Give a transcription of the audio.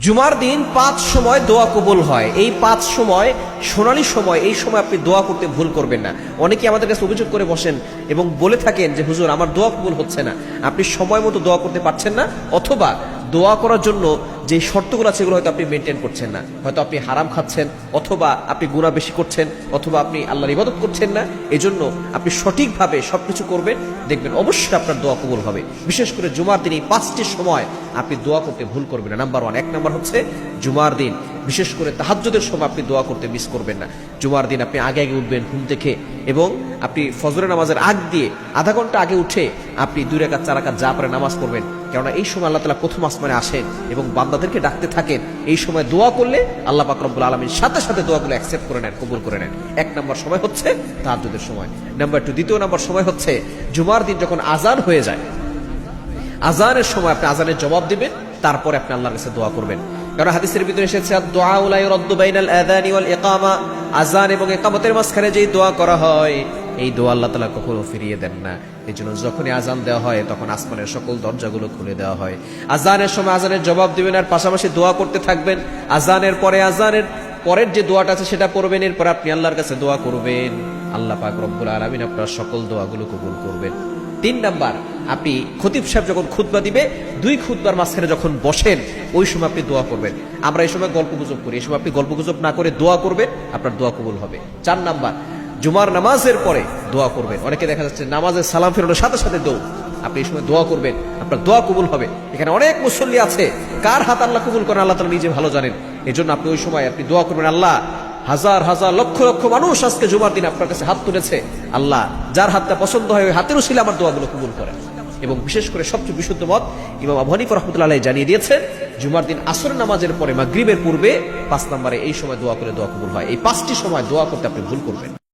জুমার দিন 5 সময় দোয়া কবুল হয়। এই 5 সময় সোনালী সময়, এই সময় আপনি দোয়া করতে ভুল করবেন না। অনেকে আমাদের কাছে অভিযোগ করে বসেন এবং বলে থাকেন যে হুজুর আমার দোয়া কবুল হচ্ছে না, আপনি সময় মতো দোয়া করতে পারছেন না, অথবা দোয়া করার জন্য যে শর্তগুলো আছে সেগুলো হয়তো আপনি মেনটেন করছেন না। হয়তো আপনি হারাম খাচ্ছেন, অথবা আপনি গুনাহ বেশি করছেন, অথবা আপনি আল্লাহর ইবাদত করছেন না। এজন্য আপনি সঠিকভাবে সবকিছু করবেন, দেখবেন অবশ্যই আপনার দোয়া কবুল হবে। বিশেষ করে জুমার দিন এই 5টি সময় আপনি দোয়া করতে ভুল করবেন না। নাম্বার 1, 1 নাম্বার হচ্ছে জুমার দিন বিশেষ করে তাহাজ্জুদের সময় আপনি দোয়া করতে মিস করবেন না। জুমার দিন আপনি আগে আগে উঠবেন ঘুম থেকে, এবং আপনি ফজরের নামাজের আগ দিয়ে আধা ঘন্টা আগে উঠে আপনি 2 রাকাত 4 রাকাত যা পারে নামাজ পড়বেন। কেননা এই সময় আল্লাহ তাআলা প্রথম আসমানে আসেন এবং বান্দাদেরকে ডাকতে থাকেন। এই সময় দোয়া করলে আল্লাহ পাক রব্বুল আলামিন সাথে সাথে দোয়াগুলো অ্যাকসেপ্ট করে নেন, কবুল করে নেন। 1 নাম্বার সময় হচ্ছে তাহাজ্জুদের সময়। নাম্বার 2, দ্বিতীয় নাম্বার সময় হচ্ছে জুমার দিন যখন আজান হয়ে যায়, আজানের সময় আপনি আজানের জবাব দিবেন, তারপরে আপনি আল্লাহর কাছে দোয়া করবেন। কারণ হাদিসের ভিতরে এসেছে দুআ লা ইউরাদ্দু বাইনাল আযানি ওয়াল ইকামা, আযান এবং ইকামতের মাঝখানে যেই দোয়া করা হয় এই দোয়া আল্লাহ তাআলা কখনো ফিরিয়ে দেন না। এজন্য যখনই আজান দেওয়া হয় তখন আসমানের সকল দরজাগুলো খুলে দেওয়া হয়। আজানের সময় আজানের জবাব দিবেন, আর পাশাপাশি দোয়া করতে থাকবেন। আজানের পরের যে দোয়াটা আছে সেটা পড়বেন, এরপর আপনি আল্লাহর কাছে দোয়া করবেন। আল্লাহ পাক রব্বুল আলামিন আপনার সকল দোয়াগুলো কবুল করবেন। 3 নাম্বার, আপনি খতিব সাহেব যখন খুতবা দিবে 2 খুতবার মাঝখানে যখন বসেন ওই সময় আপনি দোয়া করবেন। আমরা এই সময় গল্পগুজব করি, এই সময় আপনি গল্পগুজব না করে দোয়া করবেন, আপনার দোয়া কবুল হবে। 4 নাম্বার, জুমার নামাজের পরে দোয়া করবেন। অনেকে দেখা যাচ্ছে নামাজের সালাম ফেরানোর সাথে সাথে দৌড়, আপনি এই সময় দোয়া করবেন, আপনার দোয়া কবুল হবে। এখানে অনেক মুসল্লি আছে, কার হাত আল্লাহ কবুল করেন আল্লাহ তাআলা নিজে ভালো জানেন। এজন্য আপনি ওই সময় আপনি দোয়া করবেন, আল্লাহ হাজার হাজার লক্ষ লক্ষ মানুষ আজকে জুমার দিন আপনার কাছে হাত তুলেছে, আল্লাহ যার হাতটা পছন্দ হয় ওই হাতের উসিলে আমার দোয়াগুলো কবুল করেন। এবং বিশেষ করে সবচেয়ে বিশুদ্ধ মত ইমাম আবু হানিফা রাহমাতুল্লাহ আলাইহি জানিয়ে দিয়েছেন, জুমার দিন আসরের নামাজের পরে মাগরিবের পূর্বে 5 নম্বরে এই সময় দোয়া করে দোয়া কবুল হয়। এই 5টি সময় দোয়া করতে আপনি ভুল করবেন।